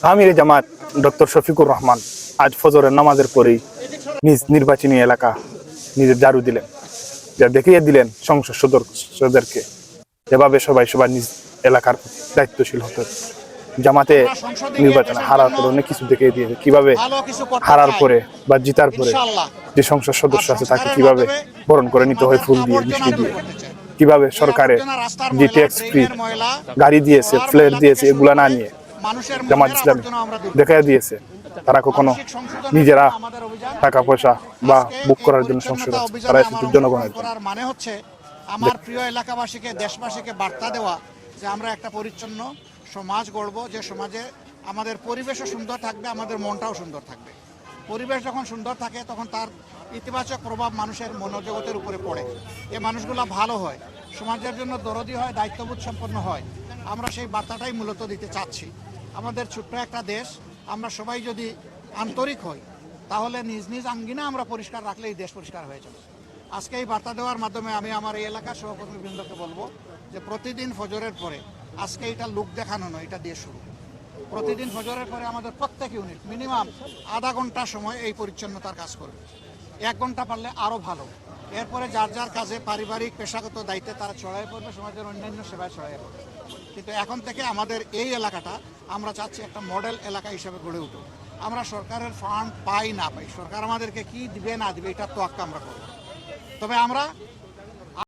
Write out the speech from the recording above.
আমির জামাত doctor Shafiqur Rahman আজ ফজরের নামাজের পরেই নিজ নির্বাচনী এলাকা নিজের ঝাড়ু দিলেন, যা দেখিয়ে দিলেন সংসদ সদস্যদেরকে এভাবে সবাই সবার নিজ এলাকার প্রতি দায়িত্বশীল হতে হবে। জামাতে নির্বাচনে হারার পরে অনেক কিছু দেখিয়ে দিয়েছে, কিভাবে হারার পরে বা জিতার পরে যে সংসদ সদস্য আছে তাকে কিভাবে বরণ করে নিতে হয় ফুল দিয়ে, মিষ্টি দিয়ে, কিভাবে সরকারে যে ট্যাক্স ফ্রি গাড়ি দিয়েছে, ফ্ল্যাট দিয়েছে, এগুলা না নিয়ে জামাত ইসলামী দেখা দিয়েছে তারা কখনো নিজেরা টাকা পয়সা বা বুক করার জন্য সংসদ আছে, তারা এসেছে জনগণের জন্য। মানে হচ্ছে আমার প্রিয় এলাকাবাসীকে, দেশবাসীকে বার্তা দেওয়া যে আমরা একটা পরিচ্ছন্ন সমাজ গড়ব, যে সমাজে আমাদের পরিবেশও সুন্দর থাকবে, আমাদের মনটাও সুন্দর থাকবে। পরিবেশ যখন সুন্দর থাকে তখন তার ইতিবাচক প্রভাব মানুষের মনোজগতের উপরে পড়ে। এই মানুষগুলো ভালো হয়, সমাজের জন্য দরদি হয়, দায়িত্ববোধ সম্পন্ন হয়। আমরা সেই বার্তাটাই মূলত দিতে চাচ্ছি। আমাদের ছোট্ট একটা দেশ, আমরা সবাই যদি আন্তরিক হই তাহলে নিজ নিজ আঙ্গিনা আমরা পরিষ্কার রাখলে এই দেশ পরিষ্কার হয়ে যাবে। আজকে এই বার্তা দেওয়ার মাধ্যমে আমি আমার এই এলাকার সহকর্মীবৃন্দকে বলবো যে প্রতিদিন ফজরের পরে, আজকে এটা লোক দেখানো নয়, এটা দিয়ে শুরু। প্রতিদিন ফজরের পরে আমাদের প্রত্যেক ইউনিট মিনিমাম আধা ঘন্টা সময় এই পরিচ্ছন্নতার কাজ করবে। 1 ঘন্টা পারলে আরও ভালো। এরপরে যার যার কাজে পারিবারিক পেশাগত দায়িত্বে তারা ছড়াইয়ে পড়বে, সমাজের অন্যান্য সেবায় ছড়াইয়ে পড়বে। কিন্তু এখন থেকে আমাদের এই এলাকাটা আমরা চাচ্ছি একটা মডেল এলাকা হিসেবে গড়ে উঠুক। আমরা সরকারের ফান্ড পাই না পাই, সরকার আমাদেরকে কি দিবে না দিবে এটা তোয়াক্কা আমরা করব। তবে আমরা